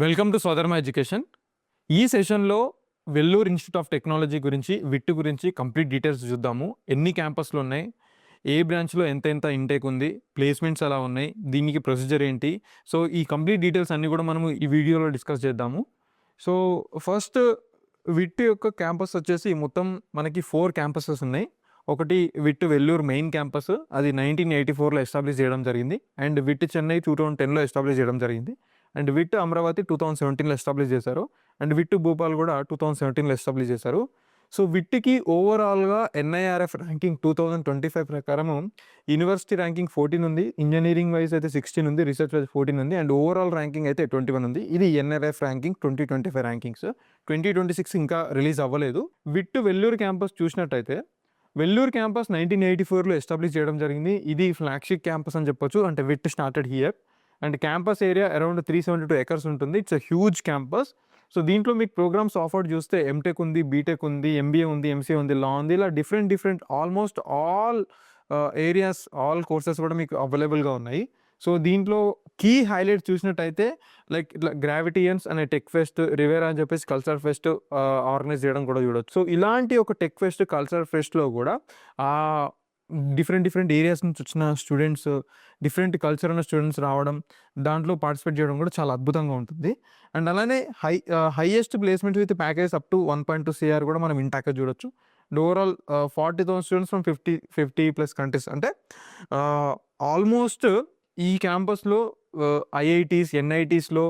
Welcome to స్వధర్మ education. ఈ సెషన్లో Vellore institute of technology గురించి, విట్ గురించి కంప్లీట్ డీటెయిల్స్ చూద్దాము. ఎన్ని క్యాంపస్లు ఉన్నాయి, ఏ బ్రాంచ్లో ఎంత ఇంటేక్ ఉంది, ప్లేస్మెంట్స్ ఎలా ఉన్నాయి, దీనికి ప్రొసీజర్ ఏంటి. సో ఈ కంప్లీట్ డీటెయిల్స్ అన్నీ కూడా మనము ఈ వీడియోలో డిస్కస్ చేద్దాము. సో ఫస్ట్ విట్ యొక్క క్యాంపస్ వచ్చేసి మొత్తం మనకి 4 క్యాంపసెస్ ఉన్నాయి. ఒకటి విట్ వెల్లూరు మెయిన్ క్యాంపస్, అది 1984లో ఎస్టాబ్లిష్ చేయడం జరిగింది. అండ్ విట్ చెన్నై 2010లో ఎస్టాబ్లిష్ చేయడం జరిగింది. అండ్ విట్ అమరావతి 2017లో ఎస్టాబ్లిష్ చేశారు. అండ్ విట్ భూపాల్ కూడా 2017లో ఎస్టాబ్లిష్ చేశారు. సో విట్కి ఓవరాల్గా NIRF ర్యాంకింగ్ 2025 ప్రకారం యూనివర్సిటీ ర్యాంకింగ్ 14 ఉంది, ఇంజనీరింగ్ వైజ్ అయితే 16 ఉంది, రీసెర్చ్ వైజ్ 14 ఉంది, అండ్ ఓవరాల్ ర్యాంకింగ్ అయితే 21 ఉంది. ఇది NIRF ర్యాంకింగ్ 2025 ర్యాంకింగ్స్. 2026 ఇంకా రిలీజ్ అవ్వలేదు. విట్ వెల్లూరు క్యాంపస్ చూసినట్టయితే వెల్లూరు క్యాంపస్ 1984లో ఎస్టాబ్లిష్ చేయడం జరిగింది. ఇది ఫ్లాగ్షిప్ క్యాంపస్ అని చెప్పొచ్చు. అంటే it started here. And campus area around 372 acres ఉంటుంది. It's a huge campus. So దీంట్లో మీకు ప్రోగ్రామ్స్ ఆఫర్డ్ చూస్తే ఎంటెక్ ఉంది, బీటెక్ ఉంది, MBA ఉంది, MCA ఉంది, లా ఉంది, ఇలా different almost all areas, all courses కూడా మీకు అవైలబుల్గా ఉన్నాయి. సో దీంట్లో కీ హైలైట్ చూసినట్టయితే లైక్ ఇట్లా గ్రావిటియన్స్ అనే టెక్ ఫెస్ట్, రివేరా అని చెప్పేసి కల్చరల్ ఫెస్ట్ ఆర్గనైజ్ చేయడం కూడా చూడొచ్చు. సో ఇలాంటి ఒక టెక్ ఫెస్ట్, కల్చరల్ ఫెస్ట్లో కూడా డిఫరెంట్ ఏరియాస్ నుంచి వచ్చిన స్టూడెంట్స్, డిఫరెంట్ కల్చర్ ఉన్న స్టూడెంట్స్ రావడం, దాంట్లో పార్టిసిపేట్ చేయడం కూడా చాలా అద్భుతంగా ఉంటుంది. అండ్ అలానే highest placement with package up to 1.2 CR కూడా మనం ఇన్ ప్యాకేజ్ చూడొచ్చు. Overall 40,000 students from 50+ countries. అంటే ఆల్మోస్ట్ ఈ క్యాంపస్లో IITs, NITsలో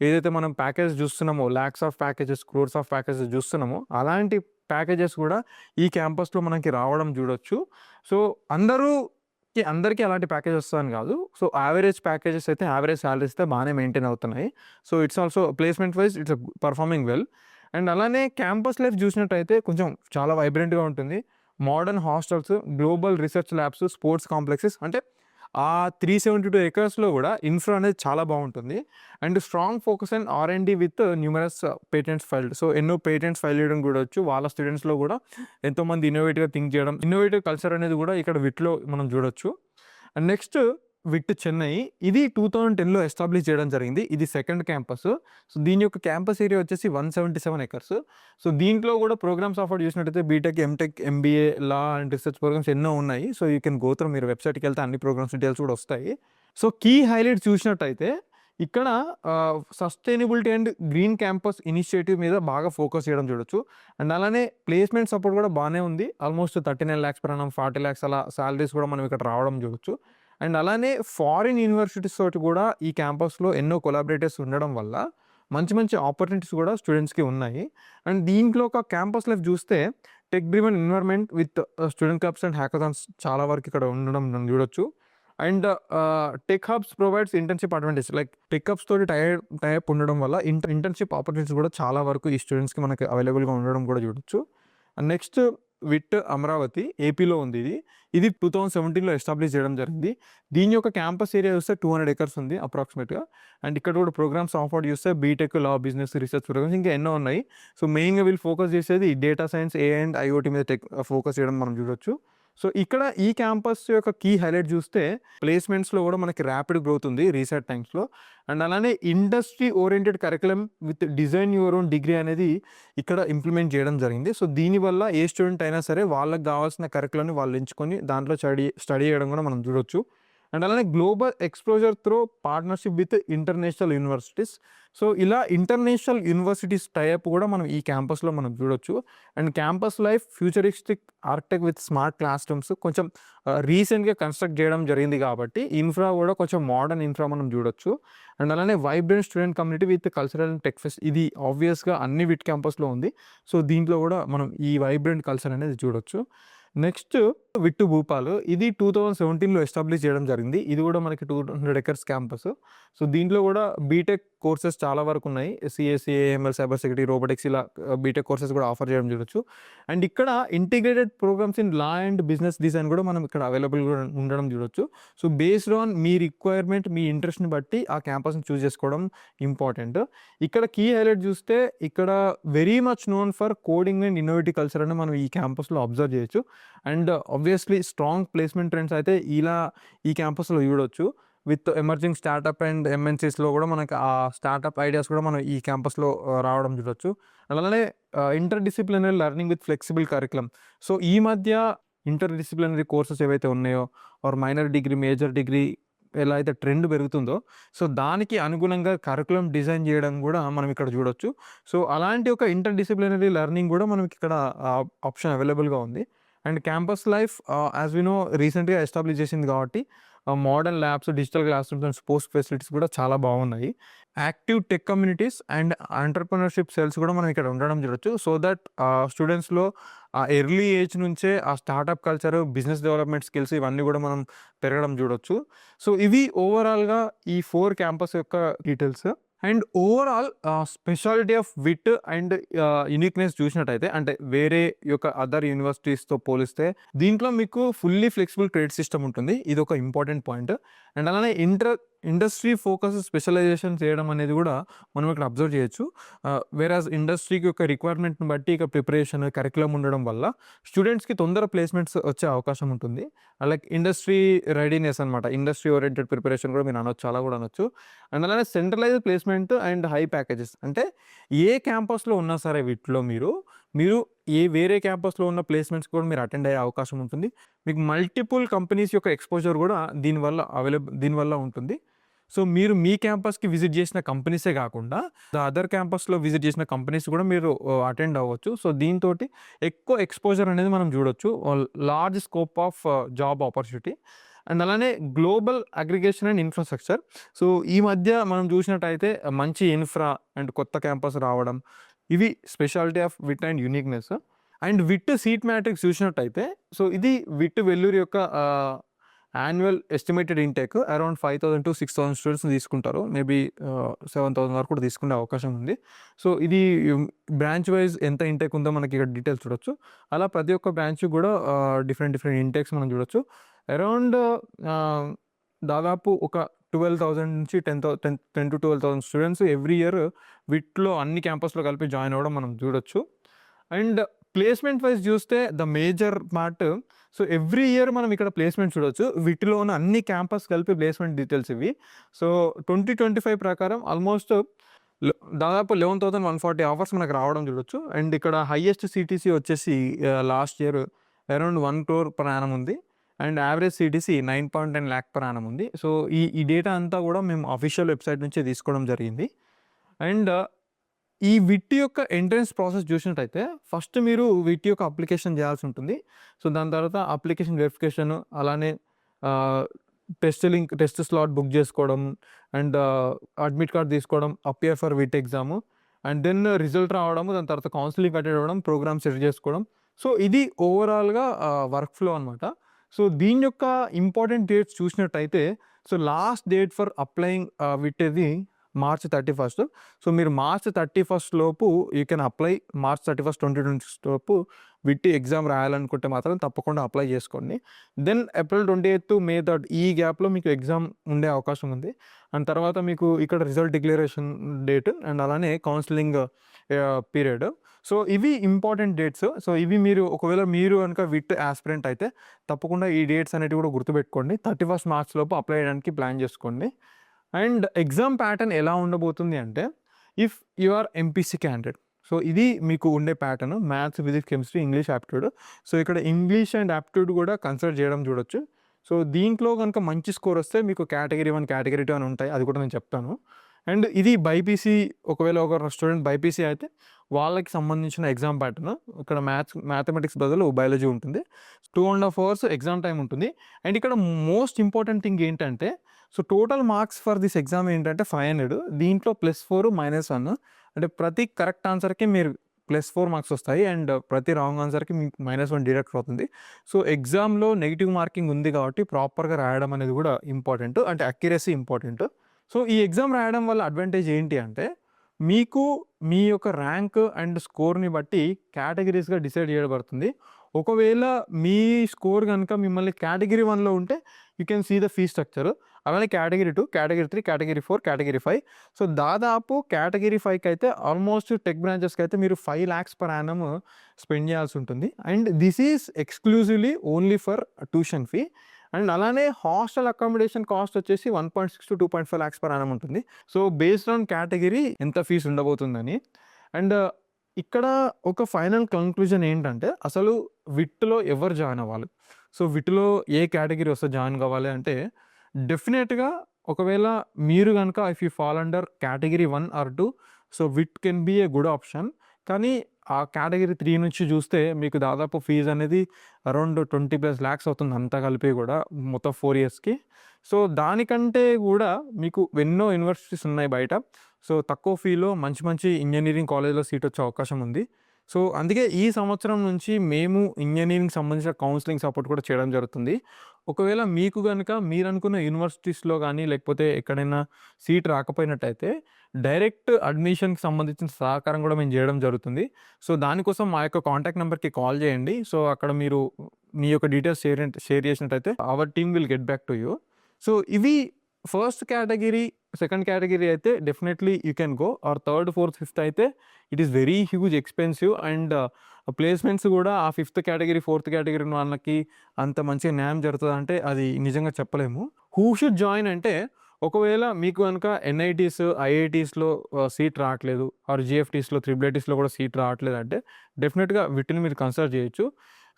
ఏదైతే మనం ప్యాకేజ్ చూస్తున్నామో, lakhs of packages, crores of packages చూస్తున్నామో, అలాంటి ప్యాకేజెస్ కూడా ఈ క్యాంపస్లో మనకి రావడం చూడొచ్చు. సో అందరికీ అలాంటి ప్యాకేజ్ వస్తుందని కాదు. సో యావరేజ్ ప్యాకేజెస్ అయితే, యావరేజ్ శాలరీస్ అయితే బాగానే మెయింటైన్ అవుతున్నాయి. So it's also placement wise it's performing well. And అలానే క్యాంపస్ లైఫ్ చూసినట్టయితే కొంచెం చాలా వైబ్రెంట్గా ఉంటుంది. Modern hostels, global research labs, sports complexes, అంటే ఆ 372 ఎకర్స్లో కూడా ఇన్ఫ్రా అనేది చాలా బాగుంటుంది. And strong focus and R&D with numerous patents filed. So ఎన్నో పేటెంట్స్ ఫైల్ చేయడం కూడా వచ్చు. వాళ్ళ స్టూడెంట్స్లో కూడా ఎంతోమంది ఇన్నోవేటివ్గా థింక్ చేయడం, ఇన్నోవేటివ్ కల్చర్ అనేది కూడా ఇక్కడ విట్లో మనం చూడొచ్చు. అండ్ నెక్స్ట్ విట్ చెన్నై, ఇది 2010లో ఎస్టాబ్లిష్ చేయడం జరిగింది. ఇది సెకండ్ క్యాంపస్. సో దీని యొక్క క్యాంపస్ ఏరియా వచ్చేసి 177 ఎకర్స్. సో దీంట్లో కూడా ప్రోగ్రామ్స్ ఆఫర్ చూసినట్టయితే BTech, MTech, MBA, law and research programs ఎన్నో ఉన్నాయి. So you can go through, మీరు వెబ్సైట్కి వెళ్తే అన్ని ప్రోగ్రామ్స్ డీటెయిల్స్ కూడా వస్తాయి. సో కీ హైలైట్ చూసినట్టయితే ఇక్కడ sustainability and green campus initiative మీద బాగా ఫోకస్ చేయడం చూడొచ్చు. అండ్ అలానే ప్లేస్మెంట్ సపోర్ట్ కూడా బాగానే ఉంది. Almost 39 lakhs per annum, 40 lakhs అలా శాలరీస్ కూడా మనం ఇక్కడ రావడం చూడొచ్చు. అండ్ అలానే ఫారిన్ యూనివర్సిటీస్ తోటి కూడా ఈ క్యాంపస్లో ఎన్నో కొలాబరేటర్స్ ఉండడం వల్ల మంచి ఆపర్చునిటీస్ కూడా స్టూడెంట్స్కి ఉన్నాయి. అండ్ దీంట్లో ఒక క్యాంపస్ లైఫ్ చూస్తే tech driven environment with student clubs and hackathons చాలా వరకు ఇక్కడ ఉండడం మనం చూడొచ్చు. And tech hubs provides internship advantage. Like tech hubs తోటి టైప్ ఉండడం వల్ల ఇంటర్న్షిప్ ఆపర్చునిటీస్ కూడా చాలా వరకు ఈ స్టూడెంట్స్కి మనకి అవైలబుల్గా ఉండడం కూడా చూడొచ్చు. అండ్ నెక్స్ట్ విట్ అమరావతి, ఏపీలో ఉంది. ఇది 2017లో ఎస్టాబ్లిష్ చేయడం జరిగింది. దీని యొక్క క్యాంపస్ ఏరియా చూస్తే 200 ఎకర్స్ ఉంది అప్రాక్సిమేట్గా. అండ్ ఇక్కడ కూడా ప్రోగ్రామ్స్ ఆఫర్డ్ చూస్తే బీటెక్, లా, బిజినెస్, రీసెర్చ్ ప్రోగ్రామ్స్ ఇంకా ఎన్నో ఉన్నాయి. సో మెయిన్గా వీళ్ళు ఫోకస్ చేసేది data science, AI and IoT మీద ఫోకస్ చేయడం మనం చూడొచ్చు. సో ఇక్కడ ఈ క్యాంపస్ యొక్క కీ హైలైట్ చూస్తే ప్లేస్మెంట్స్లో కూడా మనకి ర్యాపిడ్ గ్రోత్ ఉంది రీసెంట్ టైమ్స్లో. అండ్ అలానే industry oriented curriculum with design your own degree అనేది ఇక్కడ ఇంప్లిమెంట్ చేయడం జరిగింది. సో దీనివల్ల ఏ స్టూడెంట్ అయినా సరే వాళ్ళకి కావాల్సిన కరికులంని వాళ్ళు ఎంచుకొని దాంట్లో స్టడీ చేయడం కూడా మనం చూడొచ్చు. అండ్ అలానే global exposure through partnership with international universities. So ఇలా ఇంటర్నేషనల్ యూనివర్సిటీస్ టైప్ కూడా మనం ఈ క్యాంపస్లో మనం చూడొచ్చు. And campus life futuristic architect with smart class rooms కొంచెం రీసెంట్గా కన్స్ట్రక్ట్ చేయడం జరిగింది కాబట్టి ఇన్ఫ్రా కూడా కొంచెం మోడర్న్ ఇన్ఫ్రా మనం చూడొచ్చు. అండ్ అలానే vibrant student community with cultural and tech fest, ఇది ఆబ్వియస్గా అన్ని విట్ క్యాంపస్లో ఉంది. సో దీంట్లో కూడా మనం ఈ వైబ్రెంట్ కల్చర్ అనేది చూడొచ్చు. నెక్స్ట్ విట్ భూపాల్, ఇది 2017లో ఎస్టాబ్లిష్ చేయడం జరిగింది. ఇది కూడా మనకి 200 ఎకర్స్ క్యాంపస్. సో దీంట్లో కూడా బీటెక్ కోర్సెస్ చాలా వరకు ఉన్నాయి. CSE, AML, cyber security, robotics, ఇలా బీటెక్ కోర్సెస్ కూడా ఆఫర్ చేయడం చూడొచ్చు. అండ్ ఇక్కడ integrated programmes in law and business design కూడా మనం ఇక్కడ అవైలబుల్గా ఉండడం చూడొచ్చు. సో బేస్డ్ ఆన్ మీ రిక్వైర్మెంట్, మీ ఇంట్రెస్ట్ని బట్టి ఆ క్యాంపస్ని చూస్ చేసుకోవడం ఇంపార్టెంట్. ఇక్కడ కీ హైలైట్ చూస్తే ఇక్కడ very much known for coding and innovative culture అని మనం ఈ క్యాంపస్లో అబ్జర్వ్ చేయొచ్చు. And obviously strong placement trends అయితే ఇలా ఈ క్యాంపస్లో చూడొచ్చు. విత్ ఎమర్జింగ్ స్టార్టప్ అండ్ ఎంఎన్సీస్లో కూడా మనకి ఆ స్టార్టప్ ఐడియాస్ కూడా మనం ఈ క్యాంపస్లో రావడం చూడొచ్చు. అలానే inter disciplinary learning with flexible curriculum. So ఈ మధ్య ఇంటర్ డిసిప్లినరీ కోర్సెస్ ఏవైతే ఉన్నాయో or minor degree, major degree ఎలా అయితే ట్రెండ్ పెరుగుతుందో, సో దానికి అనుగుణంగా కరికులం డిజైన్ చేయడం కూడా మనం ఇక్కడ చూడొచ్చు. సో అలాంటి ఒక ఇంటర్ డిసిప్లినరీ లెర్నింగ్ కూడా మనకి ఇక్కడ ఆప్షన్ అవైలబుల్గా ఉంది. And campus life as we know రీసెంట్గా ఎస్టాబ్లిష్ చేసింది కాబట్టి modern labs, digital class rooms and sports facilities కూడా చాలా బాగున్నాయి. Active tech communities and entrepreneurship cells కూడా మనం ఇక్కడ ఉండడం చూడొచ్చు. సో దట్ స్టూడెంట్స్‌లో ఆ ఎర్లీ ఏజ్ నుంచే ఆ startup culture, business development skills ఇవన్నీ కూడా మనం పెరగడం చూడొచ్చు. సో ఇవి ఓవరాల్‌గా ఈ 4 క్యాంపస్ యొక్క details. And overall speciality of VIT and uniqueness చూసినట్టయితే, అంటే వేరే యొక్క అదర్ యూనివర్సిటీస్‌తో పోలిస్తే దీంట్లో మీకు ఫుల్లీ ఫ్లెక్సిబుల్ క్రెడిట్ సిస్టమ్ ఉంటుంది. ఇదొక ఇంపార్టెంట్ పాయింట్. అండ్ అలానే ఇండస్ట్రీ ఫోకస్ స్పెషలైజేషన్ చేయడం అనేది కూడా మనం ఇక్కడ అబ్జర్వ్ చేయొచ్చు. వేరాజ్ ఇండస్ట్రీకి యొక్క రిక్వైర్మెంట్ని బట్టి ఇక ప్రిపరేషన్, కరికులం ఉండడం వల్ల స్టూడెంట్స్కి తొందర ప్లేస్మెంట్స్ వచ్చే అవకాశం ఉంటుంది. లైక్ ఇండస్ట్రీ రెడీనెస్ అనమాట. ఇండస్ట్రీ ఓరియంటెడ్ ప్రిపరేషన్ కూడా మీరు అనొచ్చు, అలా కూడా అనొచ్చు. అండ్ అలానే centralised placement and high packages. అంటే ఏ క్యాంపస్లో ఉన్నా సరే వీటిలో మీరు వేరే క్యాంపస్లో ఉన్న ప్లేస్మెంట్స్ కూడా మీరు అటెండ్ అయ్యే అవకాశం ఉంటుంది. మీకు మల్టిపుల్ కంపెనీస్ యొక్క ఎక్స్పోజర్ కూడా దీనివల్ల ఉంటుంది. సో మీరు మీ క్యాంపస్కి విజిట్ చేసిన కంపెనీసే కాకుండా అదర్ క్యాంపస్లో విజిట్ చేసిన కంపెనీస్ కూడా మీరు అటెండ్ అవ్వచ్చు. సో దీంతో ఎక్కువ ఎక్స్పోజర్ అనేది మనం చూడొచ్చు. Large scope of job opportunity. And అలానే global aggregation and infrastructure. So ఈ మధ్య మనం చూసినట్టయితే మంచి ఇన్ఫ్రా అండ్ కొత్త క్యాంపస్ రావడం, ఇవి speciality of VIT and uniqueness. And VIT seat matrix చూసినట్టయితే, సో ఇది విట్ వెల్లూరు యొక్క annual estimated intake around 5,000 to 6,000 స్టూడెంట్స్ని తీసుకుంటారు. మేబీ 7,000 వరకు కూడా తీసుకునే అవకాశం ఉంది. సో ఇది బ్రాంచ్ వైజ్ ఎంత ఇంటేక్ ఉందో మనకి ఇక్కడ డీటెయిల్స్ చూడొచ్చు. అలా ప్రతి ఒక్క బ్రాంచ్ కూడా డిఫరెంట్ ఇంటేక్స్ మనం చూడొచ్చు. అరౌండ్ దాదాపు ఒక 12,000 నుంచి 10 to 12,000 స్టూడెంట్స్ ఎవ్రీ ఇయర్ వీటిలో అన్ని క్యాంపస్లో కలిపి జాయిన్ అవ్వడం మనం చూడొచ్చు. అండ్ ప్లేస్మెంట్ వైజ్ చూస్తే the major part, so every year మనం ఇక్కడ ప్లేస్మెంట్ చూడొచ్చు. వీటిలో ఉన్న అన్ని క్యాంపస్ కలిపి ప్లేస్మెంట్ డీటెయిల్స్ ఇవి. సో 2025 ప్రకారం ఆల్మోస్ట్ దాదాపు 11,140 ఆఫర్స్ మనకు రావడం చూడొచ్చు. అండ్ ఇక్కడ హైయెస్ట్ సిటీసీ వచ్చేసి last year around 1 crore per annum ఉంది. And average CTC 9.10 lakh per annum ఉంది. సో ఈ డేటా అంతా కూడా మేము అఫీషియల్ వెబ్సైట్ నుంచే తీసుకోవడం జరిగింది. అండ్ ఈ విట్ యొక్క ఎంట్రన్స్ ప్రాసెస్ చూసినట్టయితే ఫస్ట్ మీరు విట్ యొక్క అప్లికేషన్ చేయాల్సి ఉంటుంది. సో దాని తర్వాత అప్లికేషన్ వెరిఫికేషన్, అలానే టెస్ట్ స్లాట్ బుక్ చేసుకోవడం, అండ్ అడ్మిట్ కార్డ్ తీసుకోవడం, appear for VIT exam, and then result రావడము, దాని తర్వాత కౌన్సిలింగ్ అటెండ్ అవ్వడం, ప్రోగ్రామ్ సెట్ చేసుకోవడం. సో ఇది ఓవరాల్గా వర్క్ ఫ్లో అనమాట. సో దీని యొక్క ఇంపార్టెంట్ డేట్స్ చూసినట్టయితే, so last date for applying VIT ఇది March 31st. సో మీరు March 31st లోపు you can apply. March 31st, 2026 లోపు విట్ ఎగ్జామ్ రాయాలనుకుంటే మాత్రం తప్పకుండా అప్లై చేసుకోండి. Then April 28th to May 3rd ఈ గ్యాప్లో మీకు ఎగ్జామ్ ఉండే అవకాశం ఉంది. అండ్ తర్వాత మీకు ఇక్కడ రిజల్ట్ డిక్లరేషన్ డేట్ అండ్ అలానే కౌన్సిలింగ్ పీరియడ్. సో ఇవి ఇంపార్టెంట్ డేట్స్. సో ఇవి ఒకవేళ మీరు కనుక విట్ ఆస్పిరెంట్ అయితే తప్పకుండా ఈ డేట్స్ అనేవి కూడా గుర్తుపెట్టుకోండి. 31st March లోపు అప్లై చేయడానికి ప్లాన్ చేసుకోండి. అండ్ ఎగ్జామ్ ప్యాటర్న్ ఎలా ఉండబోతుంది అంటే, if you are MPC candidate, so ఇది మీకు ఉండే pattern maths, physics, chemistry, English, aptitude. So ఇక్కడ ఇంగ్లీష్ అండ్ యాప్ట్యూడ్ కూడా కన్సిడర్ చేయడం చూడొచ్చు. సో దీంట్లో కనుక మంచి స్కోర్ వస్తే మీకు కేటగిరీ 1, కేటగిరీ 2 అని ఉంటాయి. అది కూడా నేను చెప్తాను. అండ్ ఇది బైపీసీ, ఒకవేళ ఒక స్టూడెంట్ బైపీసీ అయితే వాళ్ళకి సంబంధించిన ఎగ్జామ్ ప్యాటర్న్. ఇక్కడ మ్యాథమెటిక్స్ బదులు బయాలజీ ఉంటుంది. 2.5 hours ఎగ్జామ్ టైం ఉంటుంది. అండ్ ఇక్కడ మోస్ట్ ఇంపార్టెంట్ థింగ్ ఏంటంటే, so total marks for this exam ఏంటంటే 500. దీంట్లో +4 -1. అంటే ప్రతి కరెక్ట్ ఆన్సర్కి మీరు +4 మార్క్స్ వస్తాయి. అండ్ ప్రతి రాంగ్ ఆన్సర్కి మీకు -1 డిడక్ట్ అవుతుంది. సో ఎగ్జామ్లో నెగిటివ్ మార్కింగ్ ఉంది కాబట్టి ప్రాపర్గా రాయడం అనేది కూడా ఇంపార్టెంట్. అంటే అక్యురసీ ఇంపార్టెంట్. సో ఈ ఎగ్జామ్ రాయడం వల్ల అడ్వాంటేజ్ ఏంటి అంటే, మీకు మీ యొక్క ర్యాంక్ అండ్ స్కోర్ని బట్టి కేటగిరీస్గా డిసైడ్ చేయబడుతుంది. ఒకవేళ మీ స్కోర్ కనుక మిమ్మల్ని కేటగిరీ 1లో ఉంటే you can see the fee structure. అలానే category 2, category 3, category 4, category 5. So దాదాపు కేటగిరీ 5కి అయితే ఆల్మోస్ట్ టెక్ బ్రాంచెస్కి అయితే మీరు 5 lakhs per annum స్పెండ్ చేయాల్సి ఉంటుంది. And this is exclusively only for tuition fee. And అలానే హాస్టల్ అకామిడేషన్ కాస్ట్ వచ్చేసి 1.6 to 2.5 lakhs per annum ఉంటుంది. సో బేస్డ్ ఆన్ కేటగిరీ ఎంత ఫీజు ఉండబోతుందని. అండ్ ఇక్కడ ఒక ఫైనల్ కంక్లూజన్ ఏంటంటే అసలు విట్లో ఎవరు జాయిన్ అవ్వాలి? సో విట్లో ఏ కేటగిరీ వస్తే జాయిన్ కావాలి అంటే డెఫినెట్‌గా ఒకవేళ మీరు గనుక if you fall under category 1 or 2 so VIT can be a good option. కానీ ఆ కేటగిరీ 3 నుంచి చూస్తే మీకు దాదాపు ఫీజ్ అనేది అరౌండ్ 20+ lakhs అవుతుంది అంతా కలిపి కూడా మొత్తం 4 yearsకి. సో దానికంటే కూడా మీకు ఎన్నో యూనివర్సిటీస్ ఉన్నాయి బయట. సో తక్కువ ఫీలో మంచి మంచి ఇంజినీరింగ్ కాలేజ్‌లో సీట్ వచ్చే అవకాశం ఉంది. సో అందుకే ఈ సంవత్సరం నుంచి మేము ఇంజినీరింగ్‌కి సంబంధించిన కౌన్సెలింగ్ సపోర్ట్ కూడా చేయడం జరుగుతుంది. ఒకవేళ మీకు గనుక మీరనుకున్న యూనివర్సిటీస్‌లో గానీ, లేకపోతే ఎక్కడైనా సీట్ రాకపోయినట్టయితే డైరెక్ట్ అడ్మిషన్‌కి సంబంధించిన సహకారం కూడా మేము చేయడం జరుగుతుంది. సో దానికోసం మా యొక్క కాంటాక్ట్ నంబర్‌కి కాల్ చేయండి. సో అక్కడ మీరు మీ యొక్క డీటెయిల్స్ షేర్ చేసినట్టయితే our team will get back to you. So ఇవి ఫస్ట్ కేటగిరీ, సెకండ్ కేటగిరీ అయితే definitely you can go. Or third, fourth, fifth అయితే it is very huge expensive. And placements కూడా ఆ ఫిఫ్త్ కేటగిరీ, ఫోర్త్ కేటగిరీ ఉన్న వాళ్ళకి అంత మంచిగా న్యాయం జరుగుతుందంటే అది నిజంగా చెప్పలేము. హూ షుడ్ జాయిన్ అంటే ఒకవేళ మీకు కనుక ఎన్ఐటీస్, ఐఐటీస్‌లో సీట్ రావట్లేదు ఆర్ జీఎఫ్టీస్‌లో, త్రిబుల్ ఐటీస్‌లో కూడా సీట్ రావట్లేదు అంటే డెఫినెట్‌గా విట్‌ని మీరు కన్సిడర్ చేయొచ్చు.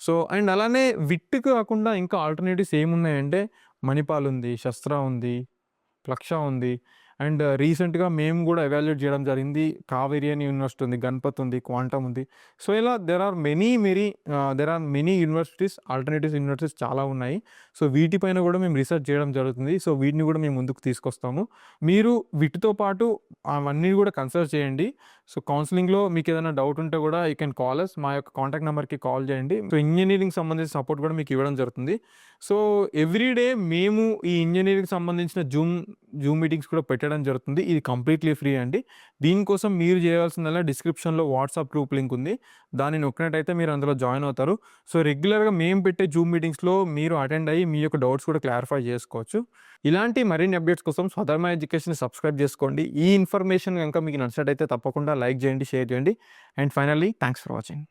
సో అండ్ అలానే విట్‌కి కాకుండా ఇంకా ఆల్టర్‌నేటివ్స్ ఏమున్నాయంటే మణిపాల్ ఉంది, శస్త్ర ఉంది, లక్ష ఉంది. అండ్ రీసెంట్‌గా మేము కూడా ఎవాల్యుయేట్ చేయడం జరిగింది. కావేరి అని యూనివర్సిటీ ఉంది, గణపత్ ఉంది, క్వాంటమ్ ఉంది. సో ఇలా there are many universities, alternatives universities చాలా ఉన్నాయి. సో వీటిపైన కూడా మేము రీసెర్చ్ చేయడం జరుగుతుంది. సో వీటిని కూడా మేము ముందుకు తీసుకొస్తాము. మీరు వీటితో పాటు అవన్నీ కూడా కన్సిడర్ చేయండి. సో కౌన్సిలింగ్‌లో మీకు ఏదైనా డౌట్ ఉంటే కూడా యూ కెన్ కాల్ అస్. మా యొక్క కాంటాక్ట్ నంబర్‌కి కాల్ చేయండి. సో ఇంజినీరింగ్ సంబంధించిన సపోర్ట్ కూడా మీకు ఇవ్వడం జరుగుతుంది. సో ఎవ్రీడే మేము ఈ ఇంజినీరింగ్‌కి సంబంధించిన జూమ్ మీటింగ్స్ కూడా పెట్టడం జరుగుతుంది. ఇది కంప్లీట్‌లీ ఫ్రీ అండి. దీనికోసం మీరు చేయాల్సిందల్లా డిస్క్రిప్షన్‌లో వాట్సాప్ గ్రూప్ లింక్ ఉంది. దాన్ని నొక్కినట్టయితే మీరు అందులో జాయిన్ అవుతారు. సో రెగ్యులర్‌గా మేము పెట్టే జూమ్ మీటింగ్స్‌లో మీరు అటెండ్ అయ్యి మీ యొక్క డౌట్స్ కూడా క్లారిఫై చేసుకోవచ్చు. ఇలాంటి మరిన్ని అప్డేట్స్ కోసం స్వధర్మ ఎడ్యుకేషన్‌ని సబ్స్క్రైబ్ చేసుకోండి. ఈ ఇన్ఫర్మేషన్ గనుక మీకు నచ్చినట్టయితే తప్పకుండా లైక్ చేయండి, షేర్ చేయండి. And finally thanks for watching.